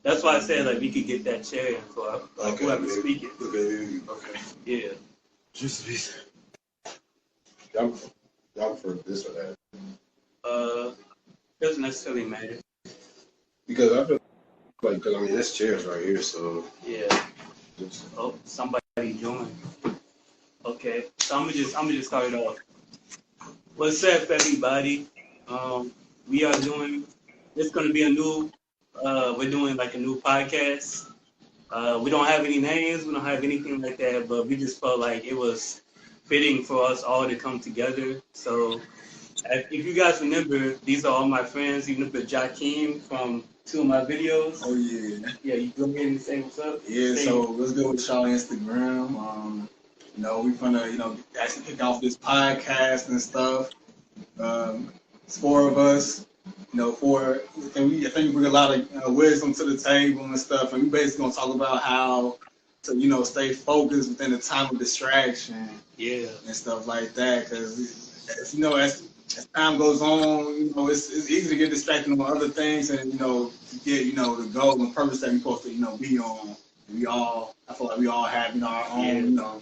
That's why I said like we could get that chair in for like whoever's speaking. Okay. Yeah. Just be. Y'all prefer this or that? Doesn't necessarily matter. Because I feel like, because I mean, this chair's right here, so. Yeah. Oh, somebody joined. Okay, so I'm gonna just start it off. What's up, everybody? We are doing. It's gonna be a new. We're doing like a new podcast. We don't have any names. We don't have anything like that. But we just felt like it was fitting for us all to come together. So, if you guys remember, these are all my friends. Even if it's Jakeem from 2 of my videos. Oh yeah. Yeah, you go ahead and say what's up. Yeah. So let's go with y'all Instagram. We finna actually kick off this podcast and stuff. It's 4 of us. I think we bring a lot of wisdom to the table and stuff, and we basically gonna talk about how to stay focused within the time of distraction. Yeah. And stuff like that, because as time goes on, it's easy to get distracted on other things, and to get the goal and purpose that we're supposed to be on. And I feel like we all have our own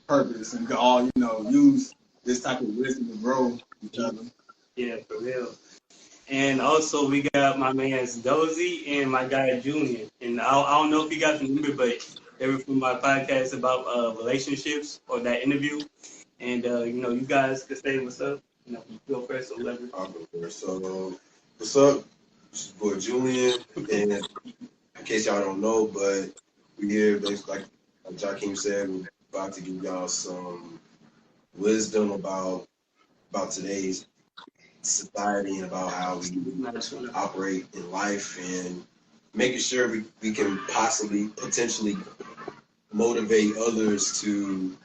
purpose, and we can all use this type of wisdom to grow each other. Yeah, for real. And also we got my man's Dozy and my guy Junior. And I don't know if you guys remember, but they were from my podcast about relationships or that interview. And you guys could say what's up. You go first or whatever. I'll go first. So, what's up? This is boy Julian, and in case y'all don't know, but we here basically like Jakeem said, we're about to give y'all some wisdom about today's society and about how we operate in life, and making sure we can potentially motivate others to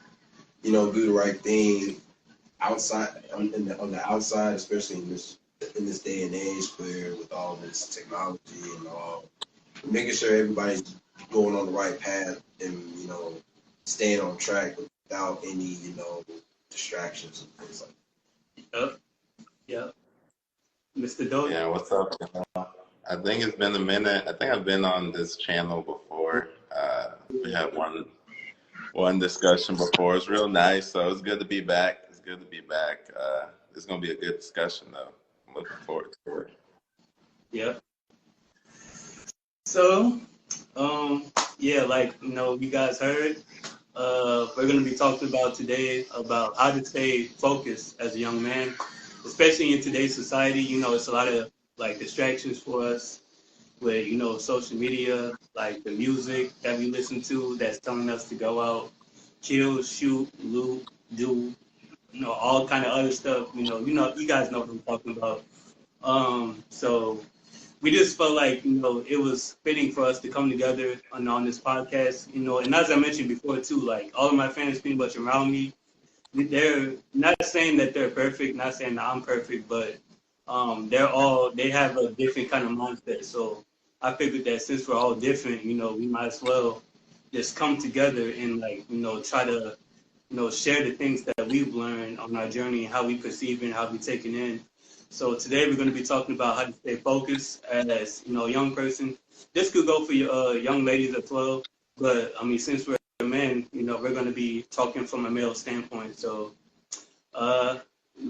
do the right thing outside on the outside, especially in this day and age where with all this technology and all, making sure everybody's going on the right path and staying on track without any distractions and things like that. Yep. Mr. Dozy. Yeah, what's up? I think it's been a minute. I think I've been on this channel before. We had one discussion before. It's real nice, so it's good to be back. It's going to be a good discussion, though. I'm looking forward to it. Yeah. So, like you guys heard, we're going to be talking about today about how to stay focused as a young man, especially in today's society. It's a lot of like distractions for us with social media, like the music that we listen to that's telling us to go out, kill, shoot, loot, do all kind of other stuff. You guys know what I'm talking about. So we just felt like it was fitting for us to come together on this podcast. And as I mentioned before too, like all of my fans pretty much around me, they're not saying that they're perfect, not saying that I'm perfect, but they have a different kind of mindset. So I figured that since we're all different, we might as well just come together and try to share the things that we've learned on our journey and how we perceive it and how we take it in. So today we're going to be talking about how to stay focused as a young person. This could go for young ladies as well, but I mean since we're men, we're going to be talking from a male standpoint. So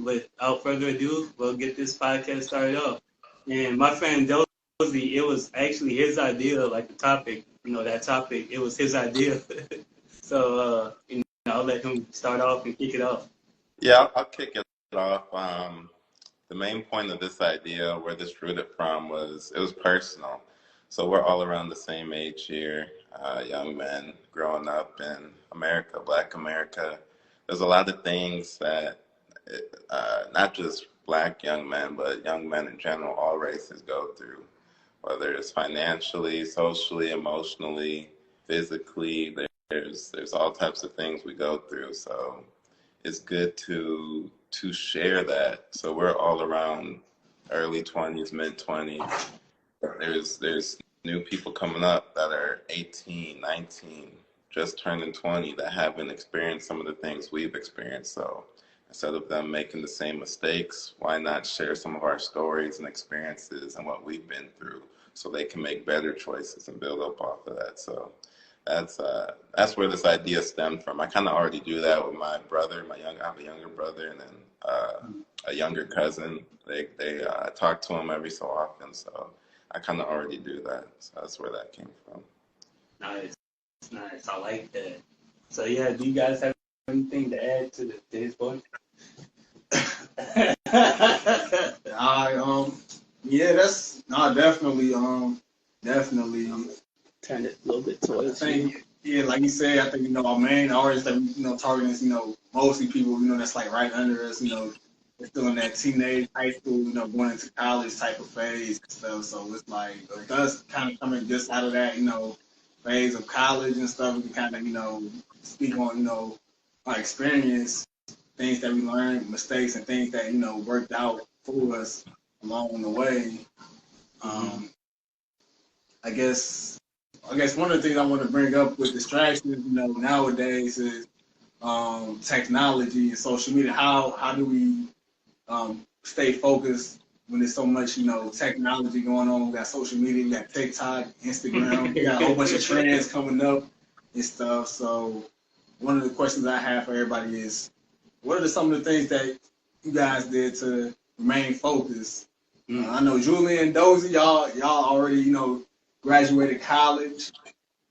without further ado, we'll get this podcast started off. And my friend Dozy, it was actually his idea, like the topic, that topic, it was his idea. So, I'll let him start off and kick it off. Yeah, I'll kick it off. The main point of this idea, where this rooted from, it was personal. So we're all around the same age here, young men growing up in America, Black America. There's a lot of things that not just Black young men, but young men in general, all races go through, whether it's financially, socially, emotionally, physically. There's all types of things we go through. So it's good to share that. So we're all around early 20s, mid 20s. There's new people coming up that are 18, 19, just turning 20 that haven't experienced some of the things we've experienced. So instead of them making the same mistakes, why not share some of our stories and experiences and what we've been through, so they can make better choices and build up off of that. So that's where this idea stemmed from. I kind of already do that with my brother. I have a younger brother, and then a younger cousin. I talk to him every so often, so I kind of already do that. So that's where that came from. Nice, nice. I like that. So yeah, do you guys have anything to add to his point? Yeah, that's no, definitely. Turn it a little bit I towards you. think, yeah, like you said, I think our main audience that targeting is mostly people that's like right under us, they're still in that teenage, high school, going into college type of phase and stuff. So it's like with us kind of coming just out of that, phase of college and stuff, we can kind of speak on our experience, things that we learned, mistakes, and things that worked out for us along the way. I guess one of the things I want to bring up with distractions, nowadays is technology and social media. How do we stay focused when there's so much technology going on? We got social media, we got TikTok, Instagram, we got a whole bunch of trends coming up and stuff. So one of the questions I have for everybody is, what are some of the things that you guys did to remain focused? I know Julian and Dozy, y'all already graduated college,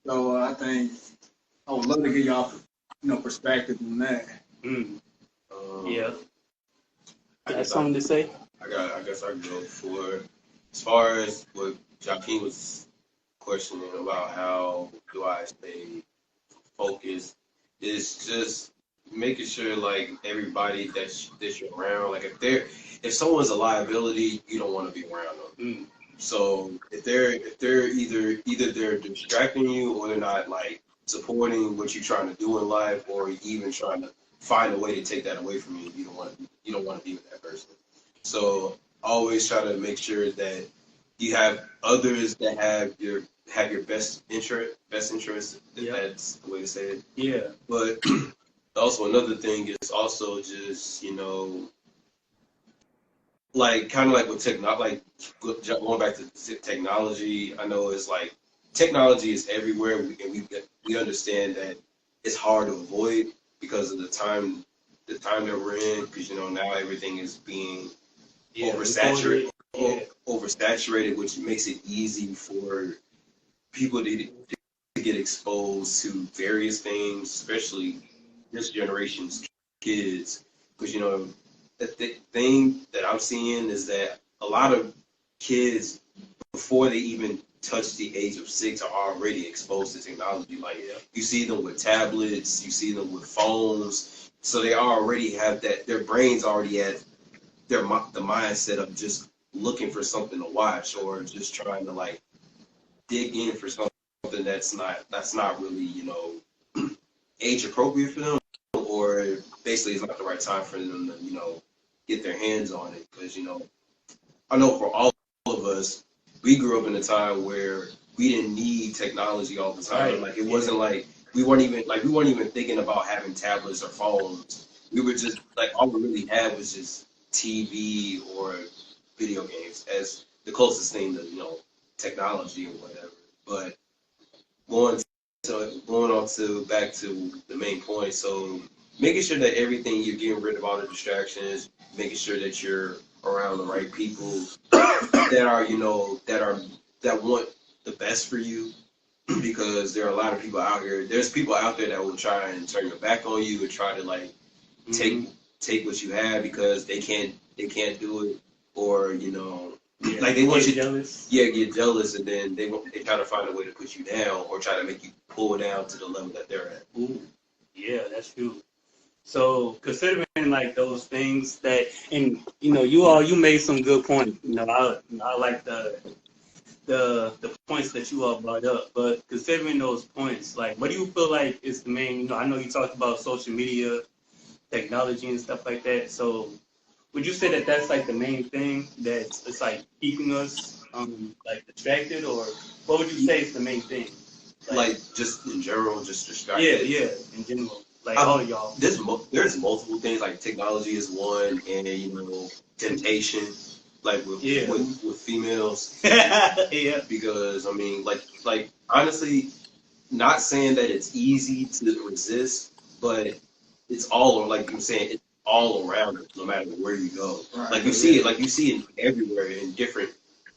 so I think I would love to get y'all perspective on that. Yeah. I got something to say? I guess I go for, as far as what Joaquin was questioning about how do I stay focused, is just making sure like everybody that you're around, like if someone's a liability, you don't want to be around them. So if they're either they're distracting you, or they're not like supporting what you're trying to do in life, or even trying to find a way to take that away from you, you don't want to be with that person. So always try to make sure that you have others that have your best interest. If that's the way to say it. Yeah. But also another thing is also just like kind of like with technology, like going back to technology. I know it's like technology is everywhere, and we understand that it's hard to avoid because of the time that we're in. Because now everything is being oversaturated, which makes it easy for people to get exposed to various things, especially this generation's kids. Because the thing that I'm seeing is that a lot of kids, before they even touch the age of 6, are already exposed to technology. Like you see them with tablets, you see them with phones, so they already have that. Their brains already have the mindset of just looking for something to watch, or just trying to like dig in for something that's not really age appropriate for them, or basically it's not the right time for them to get their hands on it. Because I know for all of us, we grew up in a time where we didn't need technology all the time. Right. Like it wasn't like we weren't even thinking about having tablets or phones. We were just like, all we really had was just TV or video games as the closest thing to technology or whatever. But going on to back to the main point, so making sure that everything, you're getting rid of all the distractions, making sure that you're around the right people that are that want the best for you. Because there are a lot of people out here. There's people out there that will try and turn their back on you and try to like take what you have because they can't do it, or like they want you jealous. Get jealous, and then they try to find a way to put you down or try to make you pull down to the level that they're at. Ooh, yeah, that's true. So considering like those things that, and you made some good points. I like the points that you all brought up. But considering those points, like, what do you feel like is the main? I know you talked about social media, technology, and stuff like that. So would you say that that's like the main thing that's it's like keeping us like distracted, or what would you say is the main thing? Like just in general, just distracted. Yeah, in general. Like all of y'all. There's multiple things. Like technology is one, and temptation. like with females. Yeah. Because I mean, like honestly, not saying that it's easy to resist, but it's all like I'm saying, it's all around us, no matter where you go. Right. Like you see it everywhere in different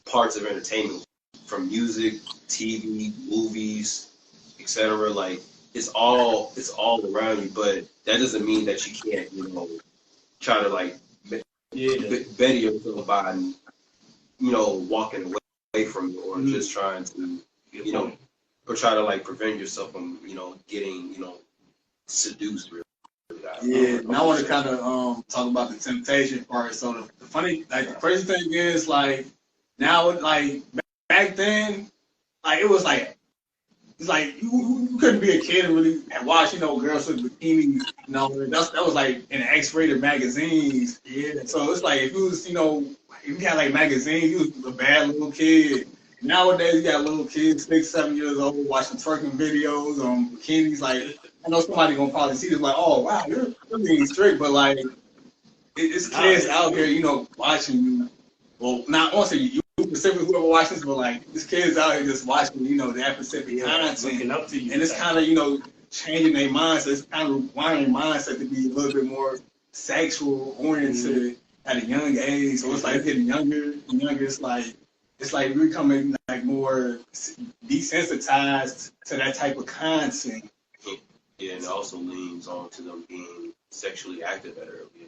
parts of entertainment, from music, TV, movies, etc. Like it's all around you, but that doesn't mean that you can't, try to like better yourself by, walking away from it, or just trying to, or try to like prevent yourself from, getting, seduced. Really. Yeah, and I want to kind of talk about the temptation part. So the funny, like the crazy thing is, like now, like back then, like it was like it's like you couldn't be a kid and really watch, girls with bikinis. That was like in X-rated magazines. Yeah. So it's like if you was, if you had like magazines, you was a bad little kid. Nowadays, you got little kids, 6, 7 years old, watching twerking videos on bikinis. Like, I know somebody gonna probably see this, like, oh wow, you're being strict, but like, it's kids out here, watching you. Well, not also you specifically whoever watching this, but like, this kids out here just watching, that specific content, looking up to you, and it's kind of, changing their mindset. It's kind of requiring mindset to be a little bit more sexual oriented at a young age. So it's like getting younger and younger. It's like we're becoming like more desensitized to that type of content. Yeah, and it also leans on to them being sexually active at an early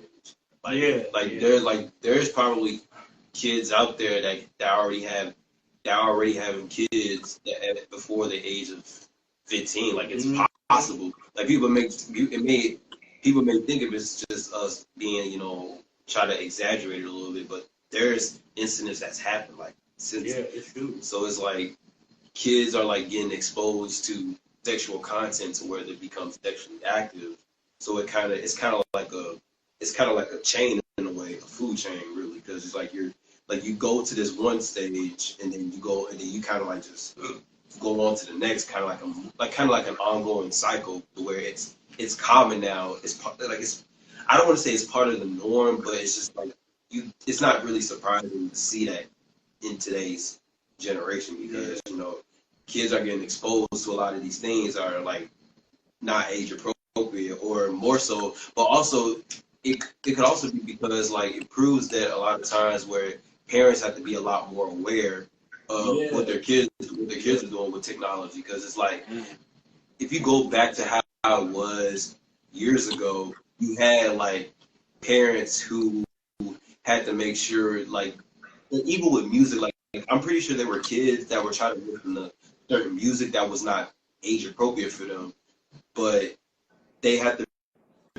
age. There's probably kids out there that already having kids before the age of 15. Like it's possible. Like people may think of it as just us being, try to exaggerate it a little bit, but there's incidents that's happened like since. Yeah, it's true. So it's like kids are like getting exposed to sexual content to where they become sexually active. So it's kind of like a chain in a way, a food chain really, because it's like you go to this one stage and then you kind of like just go on to the next, kind of like an ongoing cycle where it's common now. I don't want to say it's part of the norm, but it's just like it's not really surprising to see that in today's generation, because kids are getting exposed to a lot of these things that are like not age appropriate, or more so, but also it could also be because like it proves that a lot of times where parents have to be a lot more aware of what their kids are doing with technology, because it's like if you go back to how it was years ago, you had like parents who had to make sure, like even with music, like I'm pretty sure there were kids that were trying to listen to certain music that was not age appropriate for them, but they had to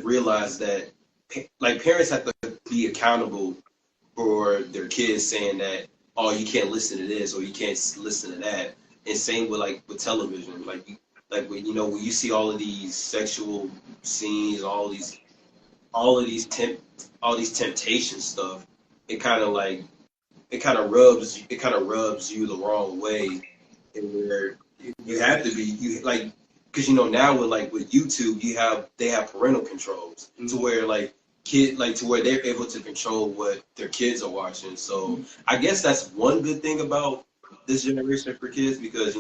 realize that like parents have to be accountable for their kids saying that, oh, you can't listen to this or you can't listen to that. And same with like with television, like when when you see all of these sexual scenes, all of these temptation stuff, it kind of rubs you the wrong way, and where you have to be because now with YouTube they have parental controls to where to where they're able to control what their kids are watching. So I guess that's one good thing about this generation for kids, because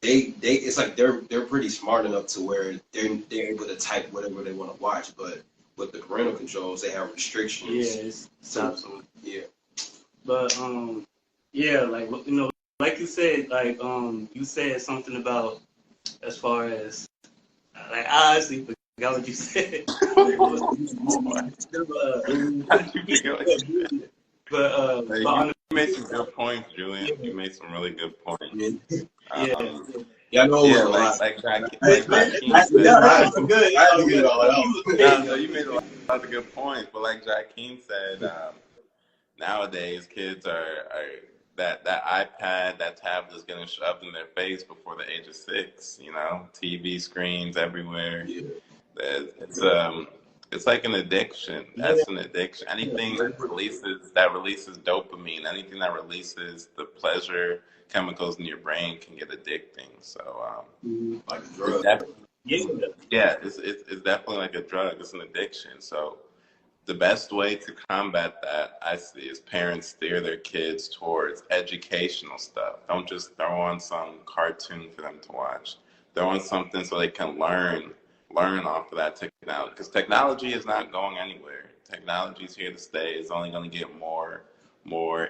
they it's like they're pretty smart enough to where they're able to type whatever they want to watch, but with the parental controls they have restrictions. Yeah, stops them. Yeah. But like you said, like you said something about as far as like I honestly forgot what you said. You made some good points, Julian. You made some really good points. Yeah, I know. Like Jakeem said. You made a lot of good points, but like Jakeem said, nowadays kids are that iPad, that tablet is getting shoved in their face before the age of 6. TV screens everywhere. Yeah. It's like an addiction. That's an addiction. Anything that releases dopamine, anything that releases the pleasure chemicals in your brain can get addicting. So like a drug. It's definitely like a drug. It's an addiction. So The best way to combat that, I see, is parents steer their kids towards educational stuff. Don't just throw on some cartoon for them to watch. Throw on something so they can learn off of that technology. Because technology is not going anywhere. Technology is here to stay. It's only going to get more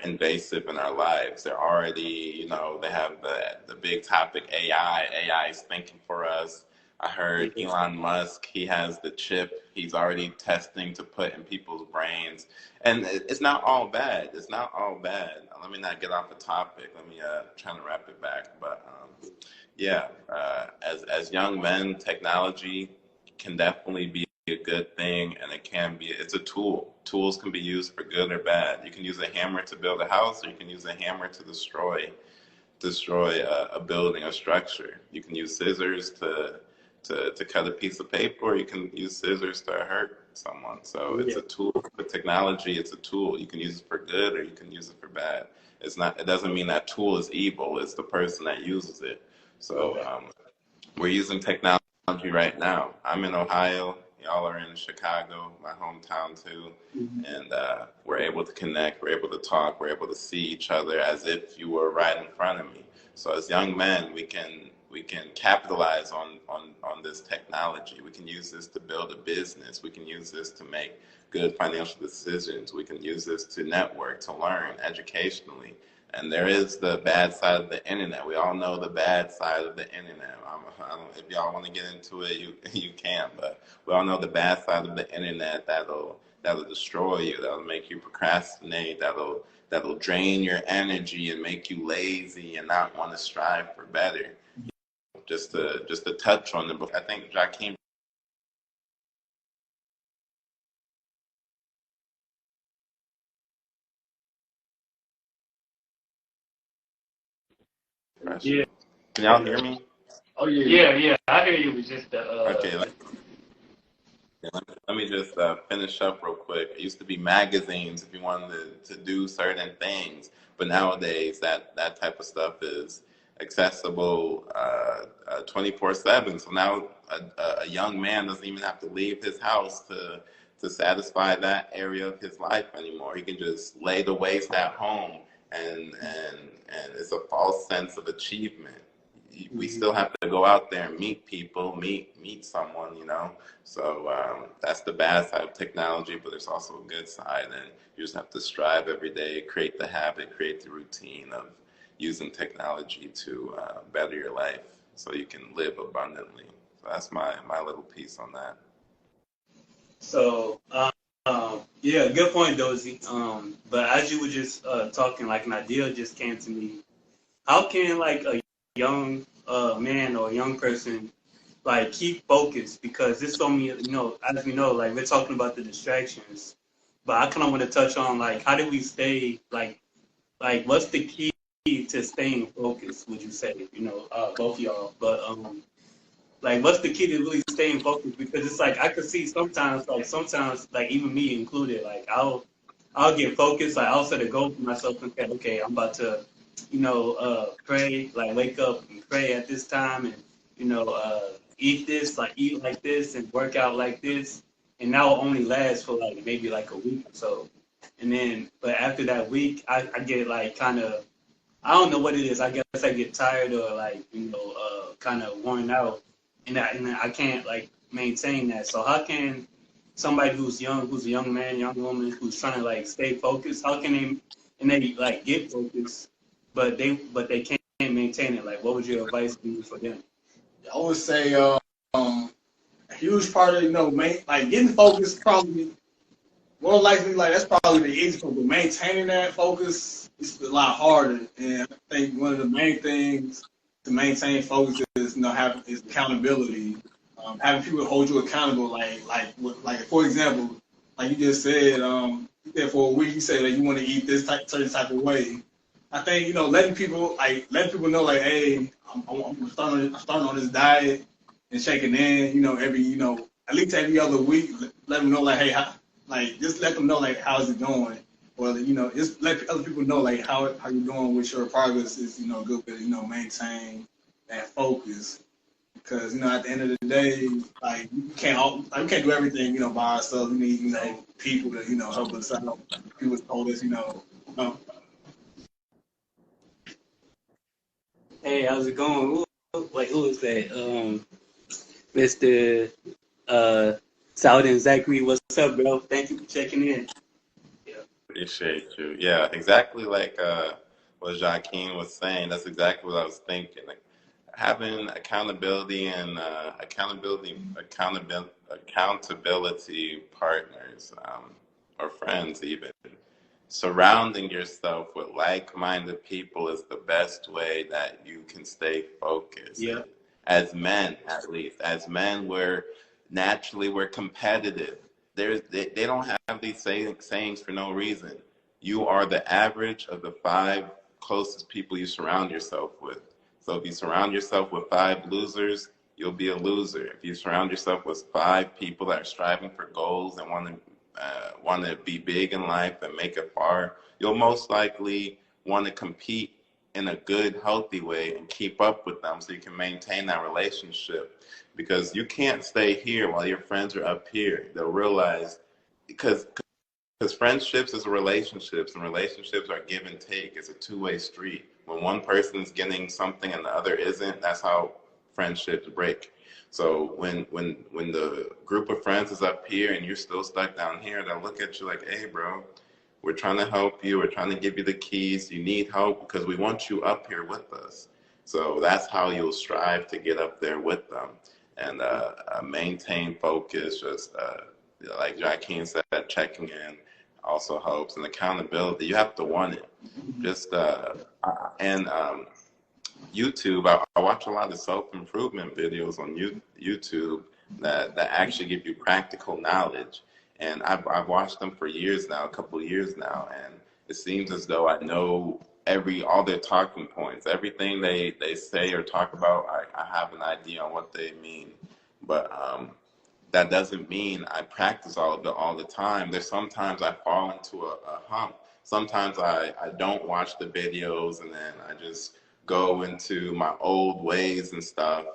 invasive in our lives. They're already, they have the big topic AI. AI is thinking for us. I heard Elon Musk, he has the chip he's already testing to put in people's brains. And it's not all bad. It's not all bad. Let me not get off the topic. Let me try to wrap it back. But as young men, technology can definitely be a good thing, and it's a tool. Tools can be used for good or bad. You can use a hammer to build a house, or you can use a hammer to destroy a building, a structure. You can use scissors to cut a piece of paper, or you can use scissors to hurt someone. So it's a tool. With technology, it's a tool. You can use it for good, or you can use it for bad. It doesn't mean that tool is evil. It's the person that uses it. So we're using technology right now. I'm in Ohio. Y'all are in Chicago, my hometown too. And we're able to connect. We're able to talk. We're able to see each other as if you were right in front of me. So as young men, we can capitalize on this technology. We can use this to build a business. We can use this to make good financial decisions. We can use this to network, to learn educationally. And there is the bad side of the internet. We all know the bad side of the internet. If y'all want to get into it, you can. But we all know the bad side of the internet that'll destroy you. That'll make you procrastinate. That'll drain your energy and make you lazy and not want to strive for better. Just to touch on them. I think Jakeem. Yeah. Can y'all hear me? Oh yeah. Yeah. I hear you. It's just Okay. Let me just finish up real quick. It used to be magazines if you wanted to do certain things, but nowadays that type of stuff is accessible 24/7. So now a young man doesn't even have to leave his house to satisfy that area of his life anymore. He can just lay the waste at home, and it's a false sense of achievement. We still have to go out there and meet people, meet someone, So that's the bad side of technology, but there's also a good side, and you just have to strive every day, create the habit, create the routine of using technology to better your life so you can live abundantly. So that's my little piece on that. So, yeah, good point, Dozy. But as you were just talking, like an idea just came to me. How can like a young man or a young person like keep focused? Because there's so many, as we know, like we're talking about the distractions, but I kind of want to touch on like how do we stay like what's the key to staying focused? Would you say, both of y'all, but like what's the key to really staying focused? Because it's like I could see sometimes like even me included, like I'll get focused, like I'll set a goal for myself and say, okay, I'm about to, pray, like wake up and pray at this time and, eat like this and work out like this. And that will only last for like maybe like a week or so. And then, but after that week, I get like kind of, I don't know what it is. I guess I get tired or like, kind of worn out and I can't like maintain that. So how can somebody who's a young man, young woman who's trying to like stay focused, how can they like get focused, but they can't maintain it? Like, what would your advice be for them? I would say a huge part of like getting focused probably more likely like that's probably the easiest part, but maintaining that focus is a lot harder. And I think one of the main things to maintain focus is is accountability. Having people hold you accountable, like for example, like you just said, for a week you say that you want to eat this certain type of way. I think letting people know like, hey, I'm starting on this diet and checking in, every at least every other week. Let them know like, hey, just let them know like how's it going, or just let other people know like how you're doing with your progress is good, but maintain that focus. Because at the end of the day, like we can't do everything by ourselves. We need people to help us out. People told us Hey, how's it going? Who is that? Mr. Southern Zachary, what's up, bro? Thank you for checking in. Yeah. Appreciate you. Yeah, exactly like what Joaquin was saying. That's exactly what I was thinking. Like, having accountability and accountability partners, or friends even. Surrounding yourself with like-minded people is the best way that you can stay focused. Yeah. As men, at least, as men, we're competitive. They don't have these sayings for no reason. You are the average of the 5 closest people you surround yourself with. So if you surround yourself with 5 losers, you'll be a loser. If you surround yourself with 5 people that are striving for goals and want to be big in life and make it far, you'll most likely want to compete in a good, healthy way and keep up with them so you can maintain that relationship. Because you can't stay here while your friends are up here. They'll realize, because friendships is relationships, and relationships are give and take. It's a two-way street. When one person is getting something and the other isn't, that's how friendships break. So when the group of friends is up here and you're still stuck down here, they'll look at you like, hey, bro, we're trying to help you. We're trying to give you the keys. You need help because we want you up here with us. So that's how you'll strive to get up there with them and maintain focus. Just like Joaquin said, checking in also helps, and accountability. You have to want it. Just and YouTube. I watch a lot of self-improvement videos on YouTube that actually give you practical knowledge, and I've watched them for years now, a couple of years now, and it seems as though I know all their talking points, everything they say or talk about. I have an idea on what they mean, but that doesn't mean I practice all of it all the time. There's sometimes I fall into a hump. Sometimes I don't watch the videos and then I just go into my old ways and stuff.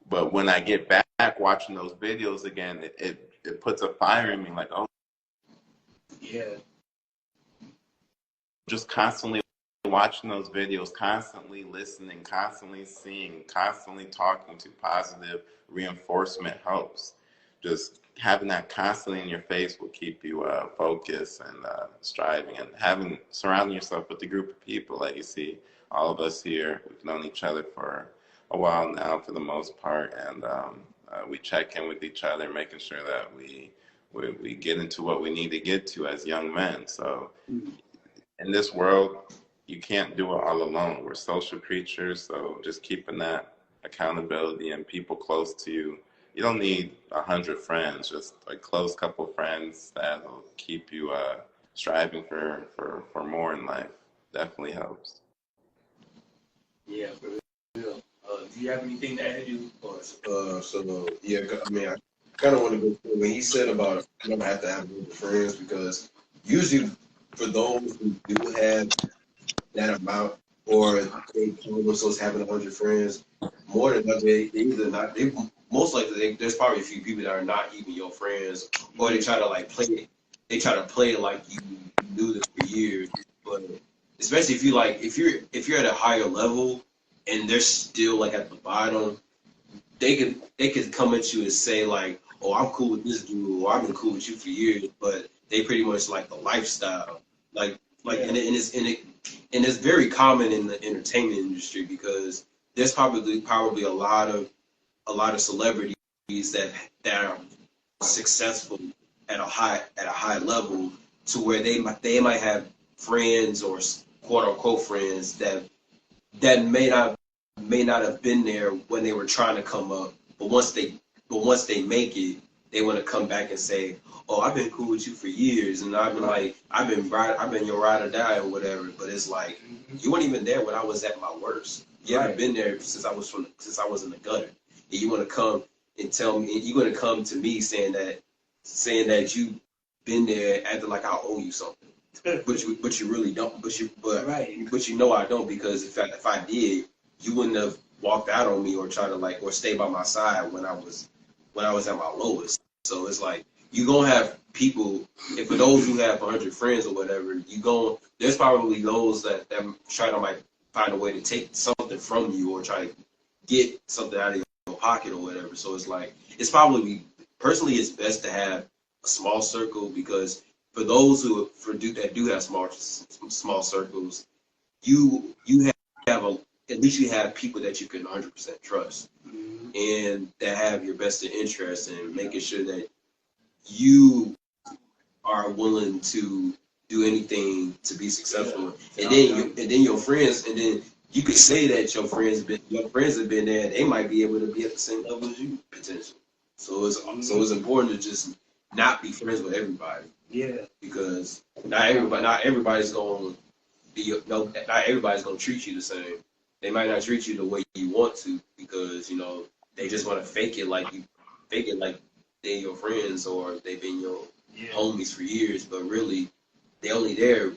But when I get back watching those videos again, it puts a fire in me like, oh, Yeah. just constantly watching those videos, constantly listening, constantly seeing, constantly talking to positive reinforcement helps. Just having that constantly in your face will keep you focused and striving, and surrounding yourself with a group of people. Like you see, all of us here, we've known each other for a while now for the most part, and we check in with each other, making sure that we get into what we need to get to as young men. So in this world, you can't do it all alone. We're social creatures, so just keeping that accountability and people close to you. You don't need 100 friends, just a close couple friends that will keep you striving for more in life. Definitely helps. Yeah, for real. Do you have anything to add? I kind of want to go through when he said about you don't have to have a group of friends, because usually for those who do have that amount, or they call themselves having 100 friends, more than that, they either not. They most likely there's probably a few people that are not even your friends, or they try to play it. They try to play it like you do this for years. But especially if you're at a higher level and they're still like at the bottom, they could come at you and say like, oh, I'm cool with this dude, or I've been cool with you for years, but they pretty much like the lifestyle, and it's very common in the entertainment industry, because there's probably a lot of celebrities that are successful at a high level, to where they might have friends, or quote unquote friends, that may not have been there when they were trying to come up, but once they make it, they want to come back and say, oh, I've been cool with you for years, and I've been your ride or die or whatever. But it's like, you weren't even there when I was at my worst. You haven't been there since I was in the gutter. And you want to come and tell me, you're going to come to me saying that you've been there, acting like I owe you something. But you really don't. But you know I don't, because if I did, you wouldn't have walked out on me or try to like or stay by my side when I was at my lowest. So it's like you gonna have people, and for those who have 100 friends or whatever, there's probably those that try to like find a way to take something from you or try to get something out of your pocket or whatever. So it's like it's probably personally it's best to have a small circle, because for those that do have small circles, you have at least you have people that you can 100% trust and that have your best interest and making sure that you are willing to do anything to be successful. And then your friends, and then you could say that your friends have been there. They might be able to be at the same level as you potentially. So it's important to just not be friends with everybody. Yeah. Because not everybody's gonna treat you the same. They might not treat you the way you want to, because they just want to fake it like they're your friends or they've been your homies for years, but really they're only there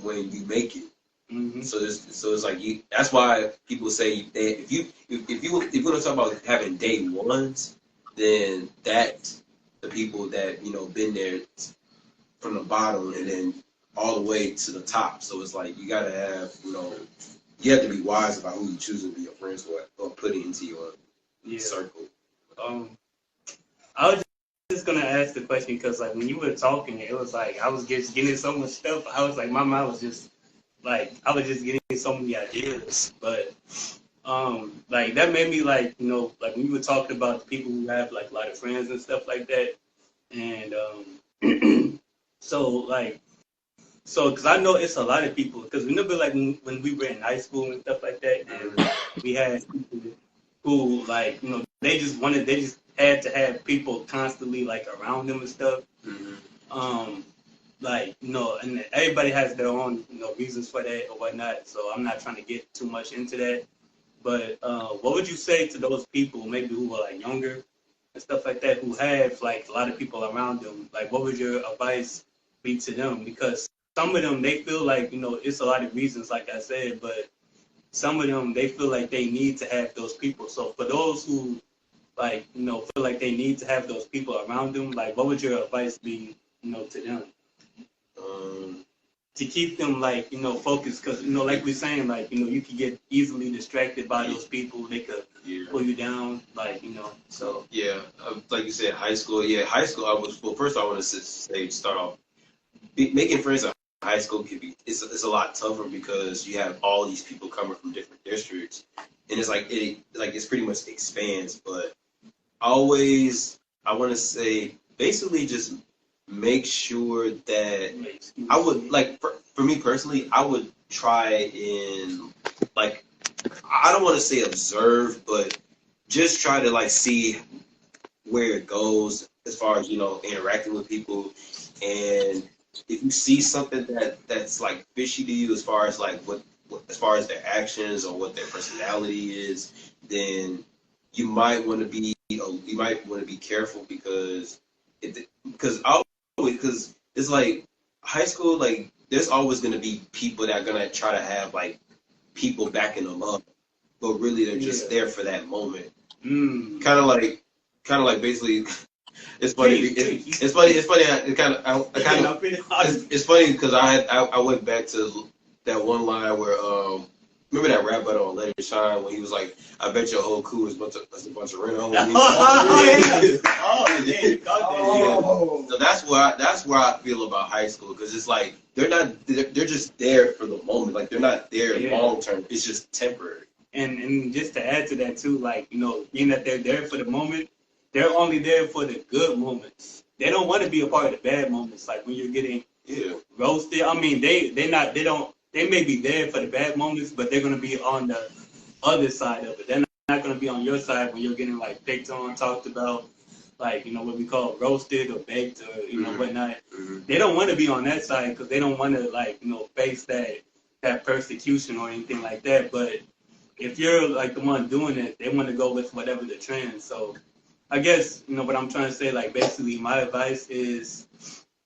when you make it. Mm-hmm. So it's like that's why people say if you want to talk about having day ones, then that's the people that been there from the bottom and then all the way to the top. So it's like you gotta have you have to be wise about who you choose to be your friends with or put into your circle. I was just gonna ask the question because like when you were talking, it was like I was just getting so much stuff. I was like my mind was just like I was just getting so many ideas, but like that made me like like when you were talking about the people who have like a lot of friends and stuff like that, and so because I know it's a lot of people, because remember like when we were in high school and stuff like that, and we had people who like they just had to have people constantly like around them and stuff. Mm-hmm. Like and everybody has their own reasons for that or whatnot. So I'm not trying to get too much into that. But what would you say to those people maybe who are like younger and stuff like that, who have like a lot of people around them? Like what would your advice be to them? Because some of them they feel like it's a lot of reasons, like I said, but some of them they feel like they need to have those people. So for those who like feel like they need to have those people around them, like what would your advice be to them to keep them like focused? Because like we're saying, like you can get easily distracted by those people. They could pull you down, like so like you said, high school. First I want to say start off making friends in high school it's a lot tougher because you have all these people coming from different districts, and it's like it's pretty much expands. But I want to say basically just make sure that I would like for me personally, I would try and like I don't want to say observe, but just try to like see where it goes as far as interacting with people. And if you see something that's like fishy to you as far as like as far as their actions or what their personality is, then you might want to be careful, because it's like high school, like there's always going to be people that are going to try to have like people backing them up, but really they're just there for that moment. Kind of like basically. It's funny. It's funny. It's funny because I went back to that one line where remember that rap battle on Let It Shine when he was like, "I bet your whole crew is a bunch of rent homies." So that's where I feel about high school, because it's like they're just there for the moment. Like they're not there long term. It's just temporary. And just to add to that too, like being that they're there for the moment. They're only there for the good moments. They don't want to be a part of the bad moments. Like when you're getting roasted. I mean, they may be there for the bad moments, but they're gonna be on the other side of it. They're not gonna be on your side when you're getting like picked on, talked about, like what we call roasted or baked or whatnot. Mm-hmm. They don't want to be on that side because they don't want to like face that persecution or anything like that. But if you're like the one doing it, they want to go with whatever the trend. So I guess, what I'm trying to say, like, basically my advice is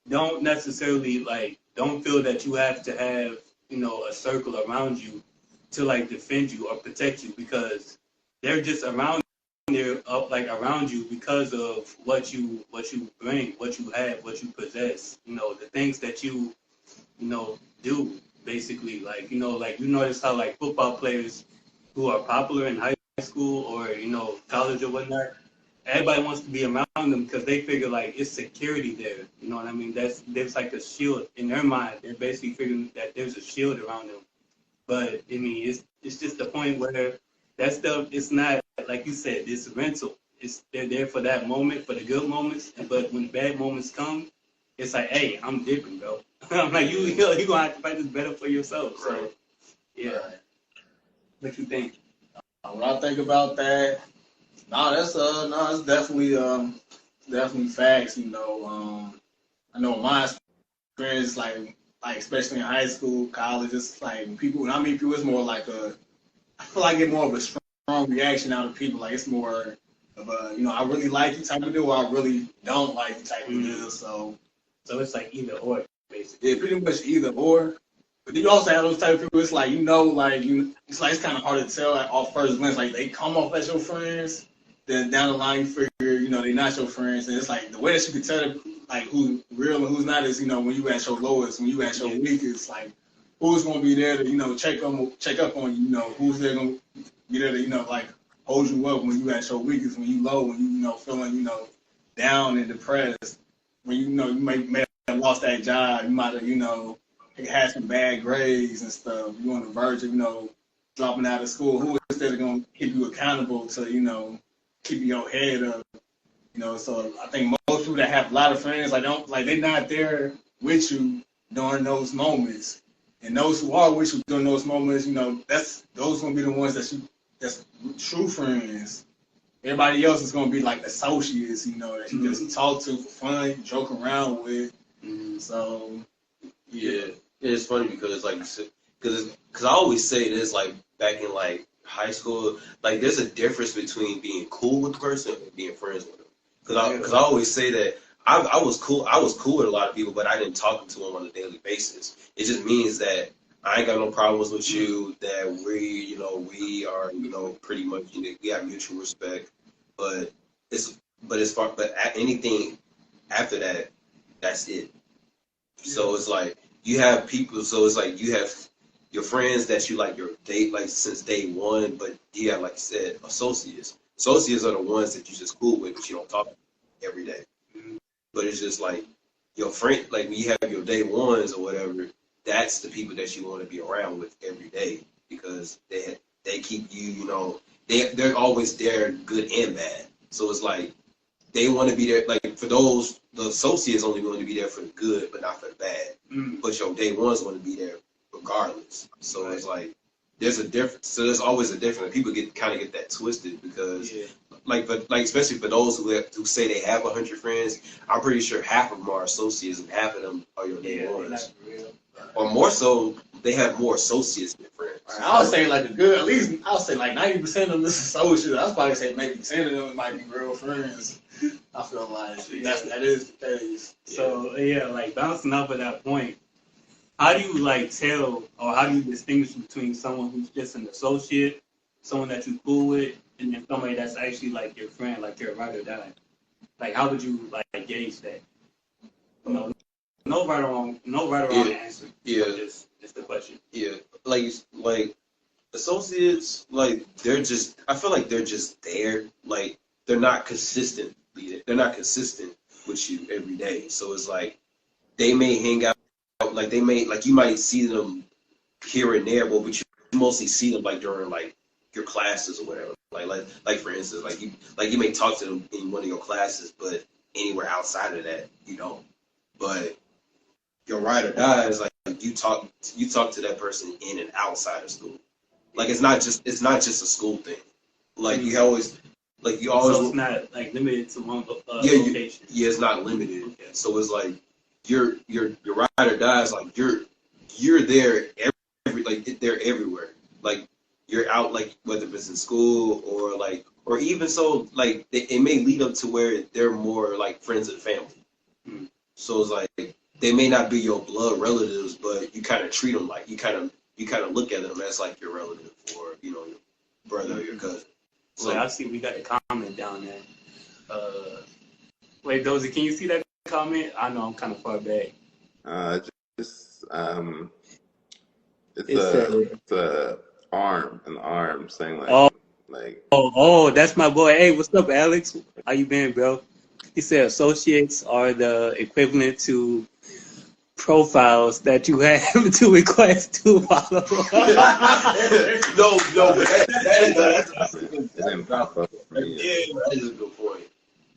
don't necessarily, like, don't feel that you have to have, a circle around you to, like, defend you or protect you, because they're just around there, like around you because of what you bring, what you have, what you possess. The things that do basically. Like like you notice how like football players who are popular in high school or college or whatnot, everybody wants to be around them because they figure like it's security there. You know what I mean? There's like a shield in their mind. They're basically figuring that there's a shield around them. But I mean, it's just the point where that stuff, it's not like you said, it's rental. They're there for that moment, for the good moments. But when the bad moments come, it's like, hey, I'm different, bro. I'm like, you gonna have to fight this better for yourself. So yeah, what you think? When I think about that, it's definitely facts. I know my experience, like especially in high school, college, it's like when I meet people, it's more like I feel like it's more of a strong reaction out of people. Like it's more of a, I really like you type of deal, or I really don't like you type of deal. So it's like either or, basically. Yeah, pretty much either or. But then you also have those type of people. It's like it's kind of hard to tell off first glance. Like they come off as your friends, then down the line you figure they're not your friends. And it's like the way that you can tell like who's real and who's not is when you at your lowest, when you at your weakest. Like who's gonna be there to check up on you. Who's there gonna be there to like hold you up when you at your weakest, when you low, when you feeling down and depressed. When you may have lost that job, you might have had some bad grades and stuff. You on the verge of dropping out of school. Who is there going to keep you accountable to keep your head up? So I think most people that have a lot of friends they're not there with you during those moments. And those who are with you during those moments, those gonna be the ones that's true friends. Everybody else is gonna be like associates, that you just talk to for fun, joke around with. So yeah, it's funny because because I always say this, like back in like high school, like there's a difference between being cool with the person and being friends with them. Because I always say that I was cool with a lot of people, but I didn't talk to them on a daily basis. It just means that I ain't got no problems with you. That we are pretty much we have mutual respect. But anything after that, that's it. So it's like you have people. So it's like you have your friends that you like your date like since day one, but you have, like you said, associates. Associates are the ones that you just cool with, but you don't talk to every day. But it's just like your friend, like when you have your day ones or whatever, that's the people that you want to be around with every day because they keep you, they're always there, good and bad. So it's like they want to be there. Like for those, the associates only want to be there for the good, but not for the bad. But your day ones want to be there regardless. So it's like there's a difference. So there's always a difference. People kind of get that twisted because, but especially for those who say they have 100 friends, I'm pretty sure half of them are associates and half of them are your day ones. Or more so, they have more associates than friends. I would say at least I would say like 90% of them is associates. I was probably say maybe 10 of them might be real friends. I feel like that is the case. So like bouncing off of that point, how do you like tell or how do you distinguish between someone who's just an associate, someone that you're cool with, and then somebody that's actually like your friend, like your ride or die? Like how would you like gauge that? No right or wrong answer. Yeah. Just the question. Yeah. Like associates, like I feel like they're just there. Like they're not consistent with you every day. So it's like they may hang out, like you might see them here and there, but you mostly see them like during like your classes or whatever. Like for instance, like you may talk to them in one of your classes, but anywhere outside of that, you don't. But your ride or die is like you talk to that person in and outside of school. Like it's not just a school thing. Like you always. So it's not like limited to one location. It's not limited. Okay. So it's like your ride or die is like you're there they're everywhere. Like you're out, like whether it's in school or even so like it may lead up to where they're more like friends and family. So it's like they may not be your blood relatives, but you kind of treat them like you kind of look at them as like your relative or your brother or your cousin. So Wait, I see we got a comment down there. Wait, Dozy, can you see that comment? I know I'm kind of far back. Just It said, it's a an arm saying oh, like that's my boy. Hey, what's up, Alex? How you been, bro? He said associates are the equivalent to profiles that you have to request to follow. no, but that's a good, it didn't pop up for me yet. yeah, that is a good point.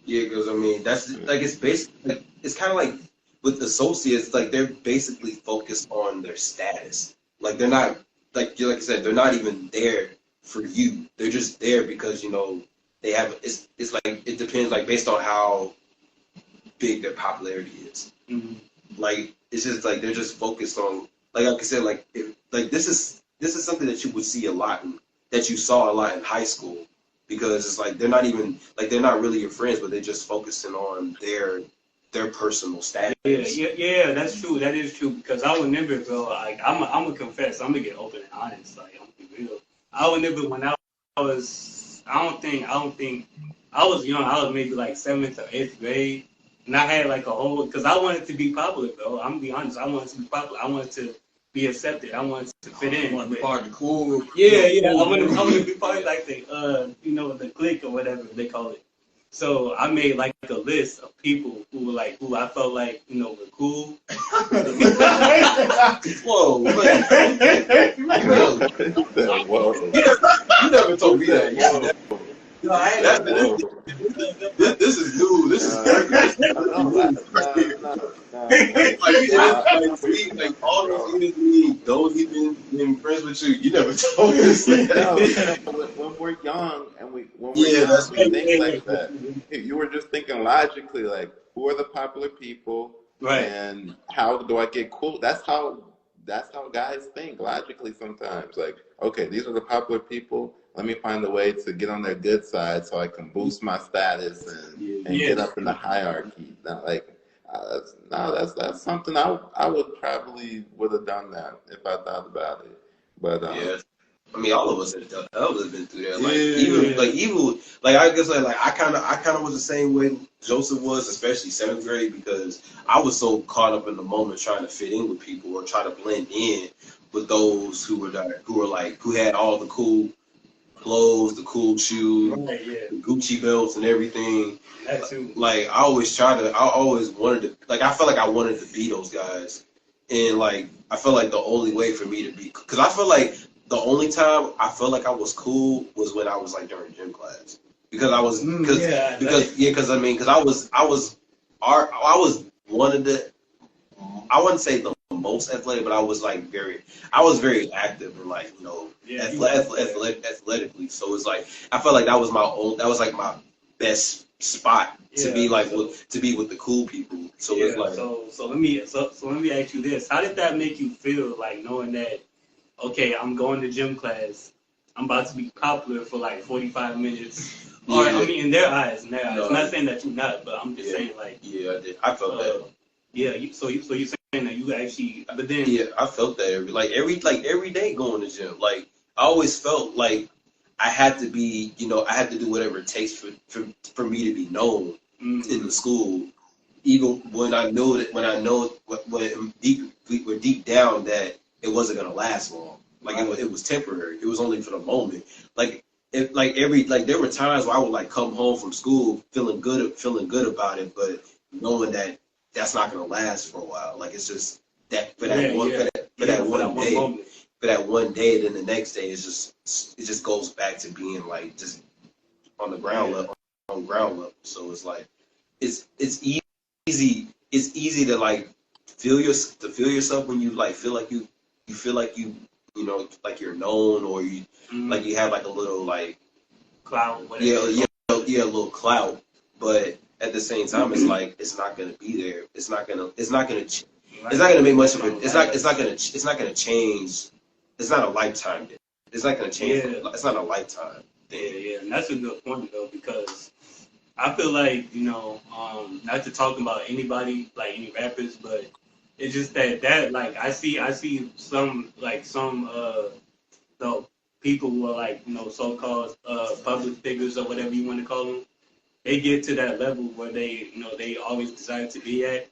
Yeah, because I mean, that's like it's basically like, it's kind of like with associates, like they're basically focused on their status. Like they're not like I said, they're not even there for you. They're just there because they have. It's like it depends like based on how big their popularity is. Mhm. Like it's just like they're just focused on like I said like like this is something that you would see a lot that you saw a lot in high school because it's like they're not even like they're not really your friends but they're just focusing on their personal status. Yeah, that's true. That is true because I remember, bro. Like I'm gonna confess, I'm gonna get open and honest. Like I'm gonna be real. I remember when I was, I don't think I was young. I was maybe like 7th or 8th grade, and I had like a whole because I wanted to be popular, bro. I'm gonna be honest. I wanted to be popular. I wanted to be accepted. I wanted to fit in. You want to be part of the cool. Yeah. I want to be part of like the the clique or whatever they call it. So I made like a list of people who I felt like were cool. Whoa, wait. Whoa. You never told me that. Yeah, No, I ain't that, Whoa. this is new. This is like all those years those even been friends with you. You never told us that. No, when we're young and we think like that. You were just thinking logically, like who are the popular people, Right. and how do I get cool? That's how guys think logically sometimes. Like, okay, these are the popular people. Let me find a way to get on their good side so I can boost my status and get up in the hierarchy. Now, that's something I would probably would have done that if I thought about it. But Yeah. I mean, all of us have been through that. Like even I guess I kind of was the same way Joseph was, especially 7th grade, because I was so caught up in the moment trying to fit in with people or try to blend in with those who had all the cool clothes, the cool shoes, Right, yeah. the Gucci belts, and everything. That too. Like I always wanted to. Like I felt like I wanted to be those guys, and like I felt like the only way for me to be, because I feel like the only time I felt like I was cool was when I was like during gym class, because I was because I was one of the, I wouldn't say the most athletic, but I was very active and athletically. So it's like I felt like that was my best spot to be with the cool people. So it's like so let me ask you this: how did that make you feel? Like knowing that, okay, I'm going to gym class, I'm about to be popular for like 45 minutes. Or I mean, in their eyes. I'm not saying that you're not, but I'm just saying like. Yeah, I did. I felt that. Yeah, so you saying that you actually, but then. Yeah, I felt that every day going to gym. Like I always felt like I had to be, I had to do whatever it takes for me to be known in the school, even when I know when deep down that it wasn't gonna last long. Like it was temporary. It was only for the moment. There were times where I would come home from school feeling good about it, but knowing that that's not gonna last for a while. Like it's just that for that one day, then the next day it just goes back to being like just on the ground level. So it's like it's easy to feel yourself when you feel like you're known, or you you have a little clout, a little clout, but at the same time it's not gonna be there. It's not gonna make much of it. It's not gonna change. It's not a lifetime thing. It's not gonna change. It's not a lifetime thing. Yeah, and that's a good point though, because I feel like not to talk about anybody, like any rappers, but it's just that I see some the people who are like, so-called public figures or whatever you want to call them, they get to that level where they always desire to be at,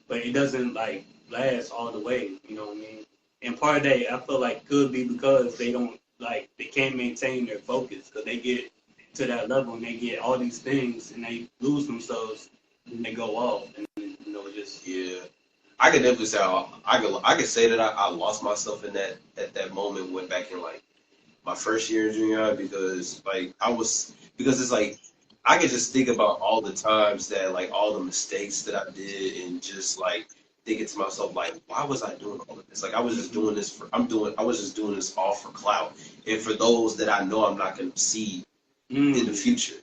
but it doesn't like last all the way. You know what I mean? And part of that, I feel like could be because they can't maintain their focus because they get to that level and they get all these things and they lose themselves and they go off and just Yeah, I could definitely say I could say that I lost myself in that at that moment. Went back in like my first year in junior high because because it's like I could just think about all the times that like all the mistakes that I did and just like thinking to myself like why was I doing all of this? Like I was just doing this I was just doing this all for clout and for those that I know I'm not gonna see in the future.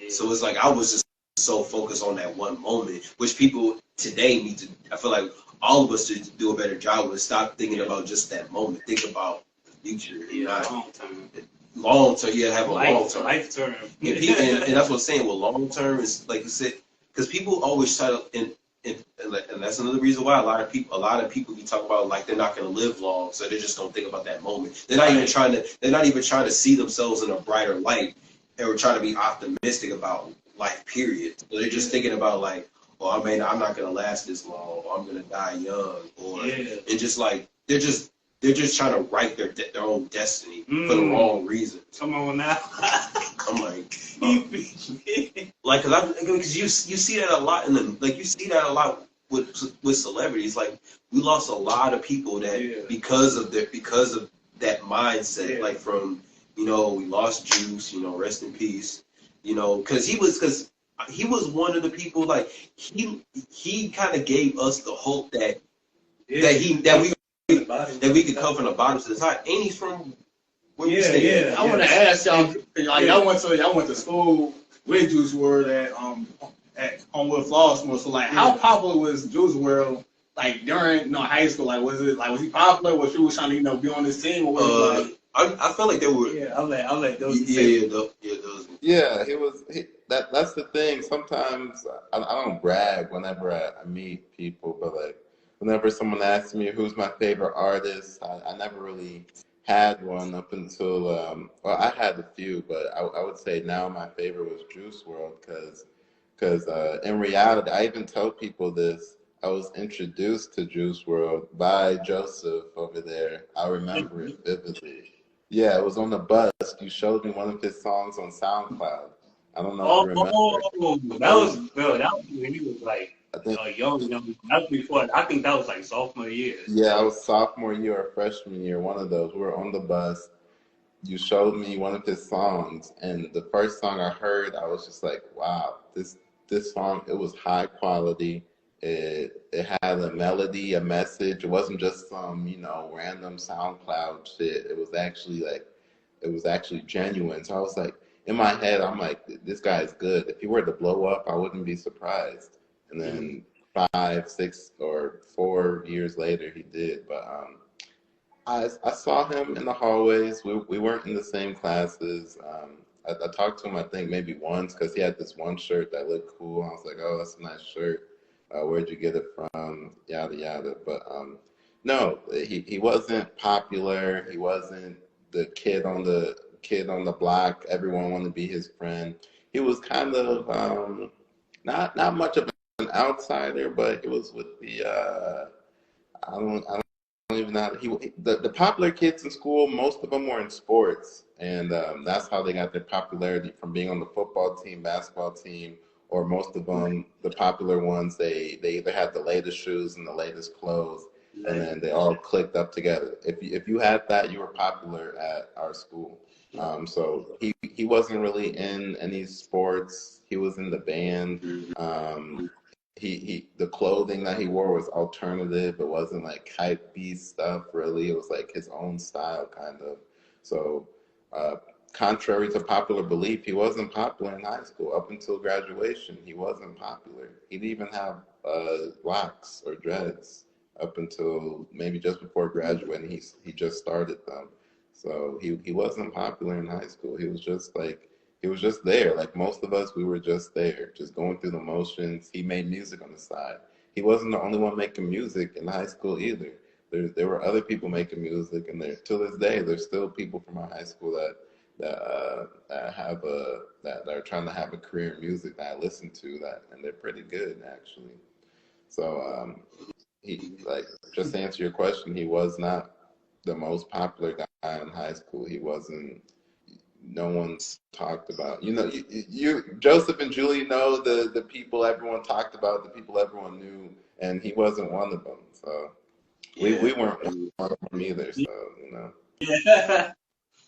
So it's like I was just so focused on that one moment, which people today need to. I feel like all of us should do a better job with stop thinking about just that moment. Think about the future, not long term. Long term. Yeah, have a long term. Life term. And that's what I'm saying. Well, long term is like you said, because people always try to, and that's another reason why a lot of people you talk about like they're not going to live long, so they just don't think about that moment. They're not even trying to see themselves in a brighter light, and we're trying to be optimistic about life. Period. So they're just thinking about like, well, I'm not going to last this long, or I'm going to die young, or and just like they're just trying to write their own destiny for the wrong reasons. Come on now. I'm like, like, because you see that a lot you see that a lot with celebrities. Like, we lost a lot of people that because of that mindset. Like from we lost Juice. Rest in peace. Because he was one of the people like he kind of gave us the hope that we could come from the bottom to the top. And he's from where you stay. I want to ask y'all, like y'all went to school with Juice WRLD at Homewood Flossmoor. So like, how popular was Juice WRLD like during high school? Like, was he popular? Was you trying to be on this team, or was it like? I felt like they were. Yeah, I'll let those. Those. Yeah, that's the thing. Sometimes I don't brag whenever I meet people, but like whenever someone asks me who's my favorite artist, I never really had one up until well, I had a few, but I would say now my favorite was Juice WRLD because in reality, I even tell people this. I was introduced to Juice WRLD by Joseph over there. I remember it vividly. Yeah, it was on the bus. You showed me one of his songs on SoundCloud. I don't know if you remember. That was when he was like young. That was before. I think that was like sophomore year. Yeah, I was sophomore year or freshman year, one of those. We were on the bus. You showed me one of his songs, and the first song I heard, I was just like, wow, this song, it was high quality. It had a melody, a message. It wasn't just some, random SoundCloud shit. It was actually genuine. So I was like, in my head, I'm like, this guy is good. If he were to blow up, I wouldn't be surprised. And then 5, 6, or 4 years later, he did. But I saw him in the hallways. We weren't in the same classes. I talked to him, I think, maybe once because he had this one shirt that looked cool. I was like, oh, that's a nice shirt. Where'd you get it from? Yada, yada. But no, he wasn't popular. He wasn't the kid on the block. Everyone wanted to be his friend. He was kind of not much of an outsider, but it was with the I don't even know. The popular kids in school, most of them were in sports, and that's how they got their popularity from being on the football team, basketball team, or most of them, the popular ones, they either had the latest shoes and the latest clothes, and then they all clicked up together. If you had that, you were popular at our school. So he wasn't really in any sports. He was in the band. The clothing that he wore was alternative. It wasn't like hype beast stuff really. It was like his own style kind of. So contrary to popular belief, he wasn't popular in high school. Up until graduation, he wasn't popular. He didn't even have locks or dreads up until maybe just before graduating. He just started them. So he wasn't popular in high school. He was just there. Like most of us, we were just there, just going through the motions. He made music on the side. He wasn't the only one making music in high school either. there were other people making music, and there to this day there's still people from our high school that are trying to have a career in music that I listen to, that, and they're pretty good actually. So he, like, just to answer your question, he was not the most popular guy in high school. He wasn't. No one's talked about. You Joseph and Julie know the people everyone talked about, the people everyone knew, and he wasn't one of them. So we weren't one of them either. So Yeah.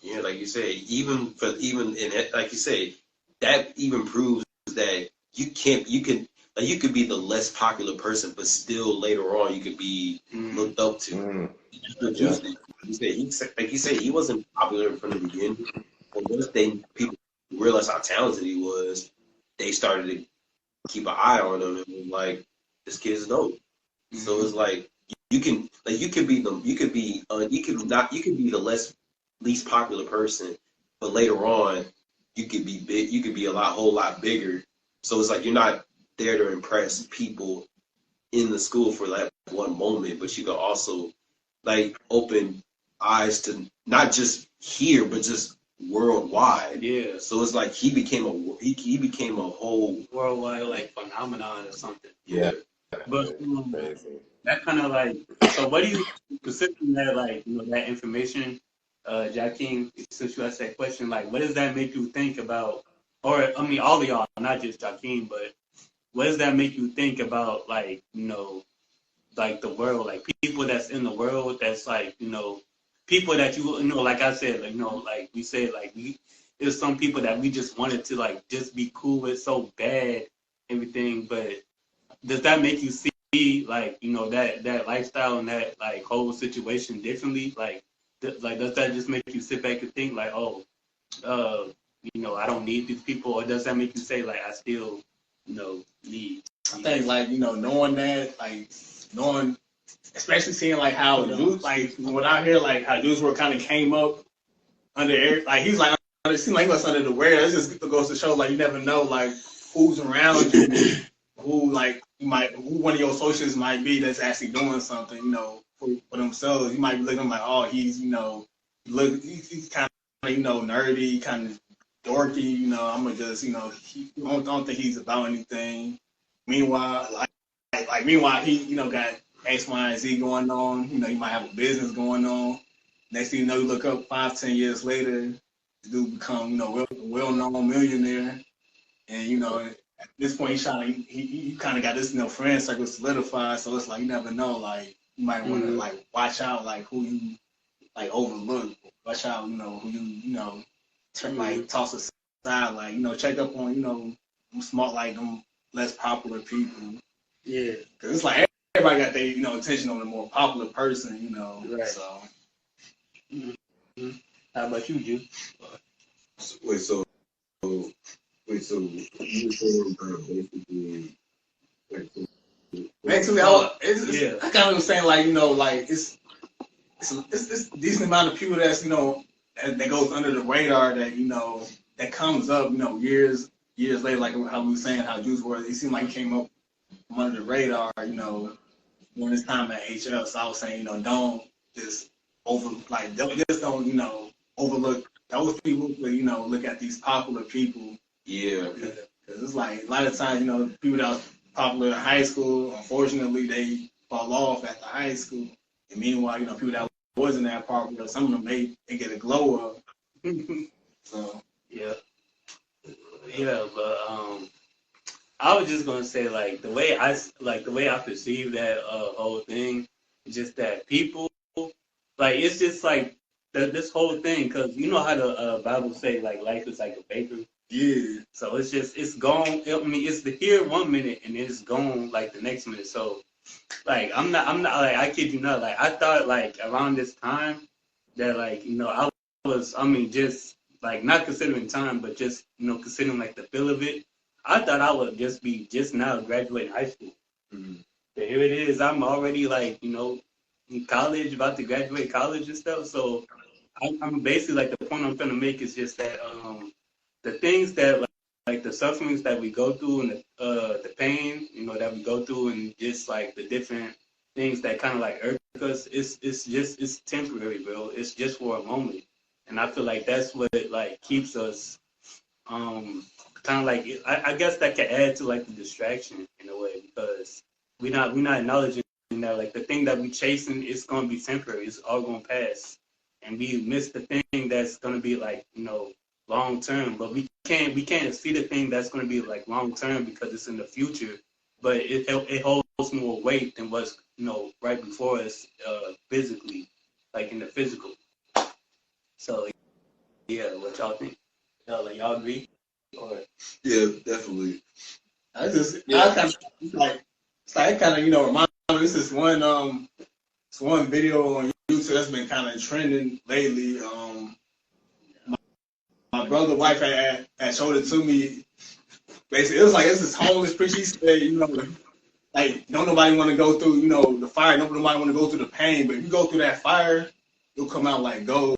Yeah, like you say, even in it, like you say, that even proves that you could be the less popular person, but still later on you could be looked up to. Yeah. Like you said, he wasn't popular from the beginning, but once people realized how talented he was, they started to keep an eye on him and was like, this kid's dope. So it's like you can be the least popular person, but later on you could be big. You could be whole lot bigger. So it's like you're not there to impress people in the school for like one moment, but you could also like open eyes to not just here, but just worldwide. Yeah. So it's like he became a whole Worldwide like phenomenon or something. Yeah. But Crazy. that kind of like, so what do you, considering that, like, that information, Jakeem, since you asked that question, like, what does that make you think about, or, I mean, all of y'all, not just Jakeem, but what does that make you think about, like, like the world, like people that's in the world, that's like, people that like I said, like, like we said, like there's some people that we just wanted to like just be cool with so bad, everything, but does that make you see like that lifestyle and that like whole situation differently? Like does that just make you sit back and think like, oh, I don't need these people, or does that make you say like I still need? I think like knowing that, like knowing, especially seeing like how Juice, like when I hear like how Juice WRLD kind of came up under air, like he's like it seemed like he was under the radar. It just goes to show like you never know like who's around you, who like who one of your associates might be that's actually doing something for themselves. You might be looking like, oh, he's he's kind of nerdy, kind of dorky. I'm gonna just I don't think he's about anything. Meanwhile, meanwhile he got X, Y, and Z going on. He might have a business going on. Next thing you know, you look up 5-10 years later, the dude become well-known millionaire, and at this point he kind of got this friend circle solidified. So it's like you never know. Like you might want to like watch out like who you like overlook. Watch out, who you like toss aside. Like check up on them smart like them less popular people. Yeah, because it's like everybody got their attention on the more popular person. Right. So. Mm-hmm. How about you, Ju? Wait, so you were saying basically, like, Basically, I kind of was saying like like it's a decent amount of people that's that goes under the radar that that comes up years later, like how we were saying how Juice WRLD, it seemed like he came up from under the radar during his time at HL. So I was saying don't just don't overlook those people, but look at these popular people. yeah. Because it's like a lot of times people that was popular in high school, unfortunately they fall off after high school. And meanwhile, people that wasn't that popular, some of them they get a glow up. So yeah, but I was just gonna say like the way I perceive that whole thing is just that people like it's just like this whole thing, because you know how the Bible say like life is like a bakery. yeah. So it's gone. I mean, it's here 1 minute and it's gone like the next minute. So like I'm not like, I kid you not, like I thought like around this time that like I mean just like not considering time, but just considering like the feel of it. I thought I would just be just now graduating high school. Mhm. But here it is. I'm already like in college, about to graduate college and stuff. So I'm basically like the point I'm trying to make is just that the things that like the sufferings that we go through and the pain that we go through, and just like the different things that kind of like irk because it's temporary, bro. It's just for a moment, and I feel like that's what like keeps us kind of like I guess that can add to like the distraction in a way because we're not acknowledging that like the thing that we chasing is gonna be temporary. It's all gonna pass, and we miss the thing that's gonna be like long term. But we can't see the thing that's gonna be like long term because it's in the future. But it holds more weight than what's right before us physically, like in the physical. So yeah, what y'all think? Y'all agree? Or Yeah, definitely. I just, Yeah. I kind of it's like it kind of remind me. This is one video on YouTube that's been kind of trending lately. My brother's wife had showed it to me. Basically, it was like it's this homeless preacher. He said, like don't nobody want to go through, the fire. Nobody want to go through the pain, but if you go through that fire, you'll come out like gold.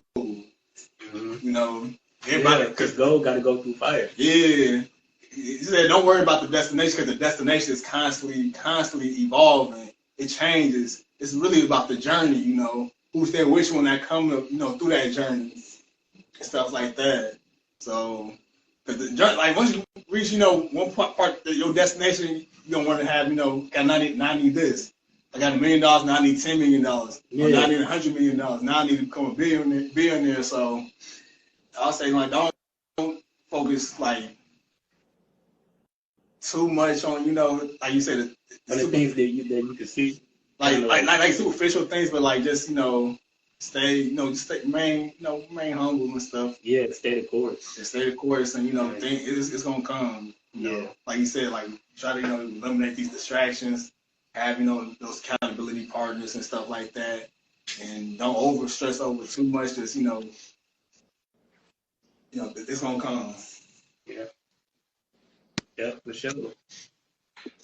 Everybody, because gold got to go through fire. yeah. He said, don't worry about the destination because the destination is constantly evolving. It changes. It's really about the journey, who's there, which one that come up, through that journey and stuff like that. So, because the journey, like once you reach, one part of your destination, you're going to want to have, got now I need this. I got $1 million, now I need $10 million. Yeah. Or now I need $100 million. Now I need to become a billionaire. So, I'll say, like, don't focus, like, too much on, like you said, On the things that you can see. like superficial things, but like just stay remain humble and stuff. Yeah, stay the course. Just stay the course, and think it's gonna come. Yeah. Like you said, like try to eliminate these distractions, have those accountability partners and stuff like that, and don't over stress over too much. Just it's gonna come. Yeah. Yeah, for sure.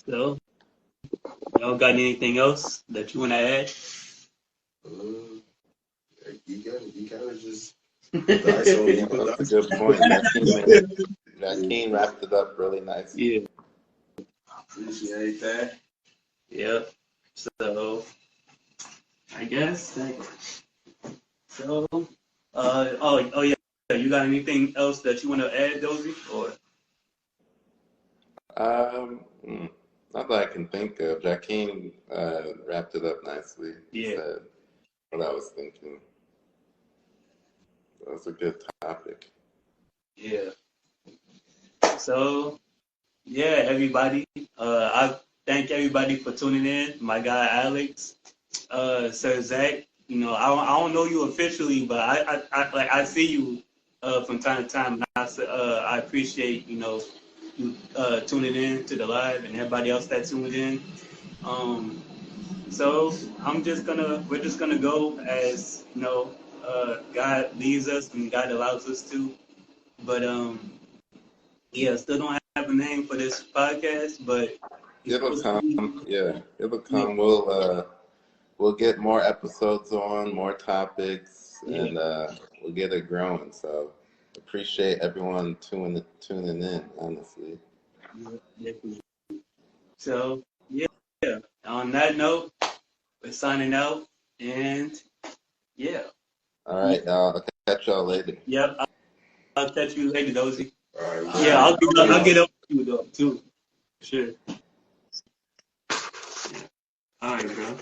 So, y'all got anything else that you want to add? You kind of just put the ice on me. Put the That's ice a good point. Joaquin wrapped it up really nicely. Yeah. Appreciate that. Yeah. So, I guess so. Oh yeah. You got anything else that you want to add, Dozy? Or Not that I can think of. Joaquin wrapped it up nicely. Yeah. Said what I was thinking. That was a good topic. yeah. So yeah, everybody. I thank everybody for tuning in. My guy Alex, Sir Zach. I don't know you officially, but I see you from time to time. And I appreciate you tuning in to the live and everybody else that tuned in. So we're just gonna go as God leads us and God allows us to. But yeah, still don't have a name for this podcast, but It'll come. Yeah, it'll come. We'll get more episodes on, more topics, and we'll get it growing. So appreciate everyone tuning in. Honestly. Yeah, definitely. So yeah. On that note, we're signing out, and yeah. All right, y'all. I'll catch y'all later. Yep. I'll catch you later, Dozy. All right. Yeah, I'll get up to you though too. Sure. All right, bro.